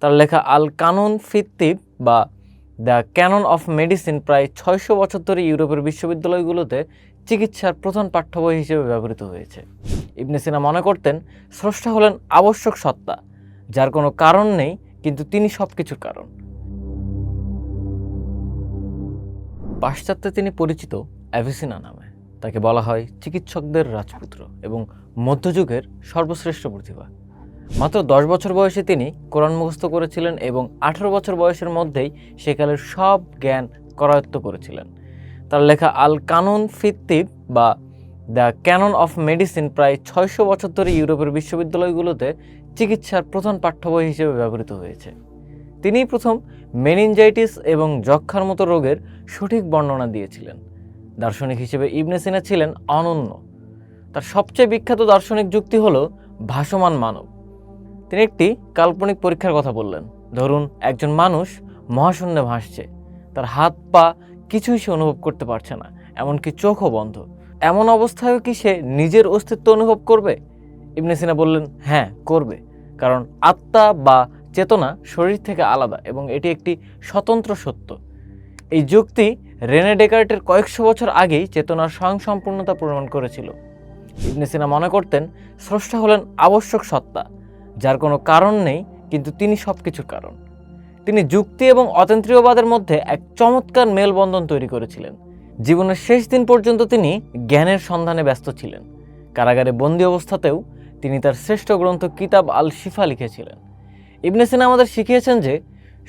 তার লেখা আল কানুন ফিত্তিব বা দ্য ক্যানন অফ মেডিসিন প্রায় ৬০০ বছর ধরে ইউরোপের বিশ্ববিদ্যালয়গুলোতে চিকিৎসার প্রধান পাঠ্য বই হিসেবে ব্যবহৃত হয়েছে। ইবনে সিনা মনে করতেন স্রষ্টা হলেন আবশ্যক সত্তা, যার কোনো কারণ নেই, কিন্তু তিনি সব কিছুর কারণ। পাশ্চাত্যে তিনি পরিচিত অ্যাভিসিনা নামে। তাকে বলা হয় চিকিৎসকদের রাজপুত্র এবং মধ্যযুগের সর্বশ্রেষ্ঠ প্রতিভা। মাত্র 10 বছর বয়সে তিনি কোরআন মুখস্থ করেছিলেন এবং 18 বছর বয়সের মধ্যেই সেকালের সব জ্ঞান করায়ত্ত করেছিলেন। তার লেখা আল কানুন ফিত্তিব বা দ্য ক্যানন অফ মেডিসিন প্রায় ৬০০ বছর ধরে ইউরোপের বিশ্ববিদ্যালয়গুলোতে চিকিৎসার প্রধান পাঠ্য বই হিসেবে ব্যবহৃত হয়েছে। তিনিই প্রথম মেনিনজাইটিস এবং যক্ষ্মার মতো রোগের সঠিক বর্ণনা দিয়েছিলেন। দার্শনিক হিসেবে ইবনে সিনা ছিলেন অনন্য। তার সবচেয়ে বিখ্যাত দার্শনিক যুক্তি হলো ভাসমান মানব। তিনি একটি কাল্পনিক পরীক্ষার কথা বললেন। ধরুন, একজন মানুষ মহাশূন্যে ভাসছে, তার হাত পা কিছুই সে অনুভব করতে পারছে না, এমনকি চোখও বন্ধ। এমন অবস্থায়ও কি সে নিজের অস্তিত্ব অনুভব করবে? ইবনে সিনা বললেন, হ্যাঁ করবে, কারণ আত্মা বা চেতনা শরীর থেকে আলাদা এবং এটি একটি স্বতন্ত্র সত্য। এই যুক্তি রেনে ডেকার্টের কয়েকশো বছর আগেই চেতনার স্বয়ংসম্পূর্ণতা প্রমাণ করেছিল। ইবনে সিনা মনে করতেন স্রষ্টা হলেন আবশ্যক সত্তা, যার কোনো কারণ নেই, কিন্তু তিনি সব কিছুর কারণ। তিনি যুক্তি এবং অতীন্দ্রিয়বাদের মধ্যে এক চমৎকার মেলবন্ধন তৈরি করেছিলেন। জীবনের শেষ দিন পর্যন্ত তিনি জ্ঞানের সন্ধানে ব্যস্ত ছিলেন। কারাগারে বন্দী অবস্থাতেও তিনি তার শ্রেষ্ঠ গ্রন্থ কিতাব আল শিফা লিখেছিলেন। ইবনে সিনা আমাদের শিখিয়েছেন যে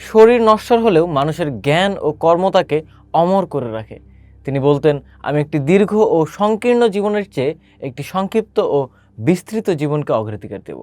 শরীর নশ্বর হলেও মানুষের জ্ঞান ও কর্ম তাকে অমর করে রাখে। তিনি বলতেন, আমি একটি দীর্ঘ ও সংকীর্ণ জীবনের চেয়ে একটি সংক্ষিপ্ত ও বিস্তৃত জীবনকে অগ্রাধিকার দেব।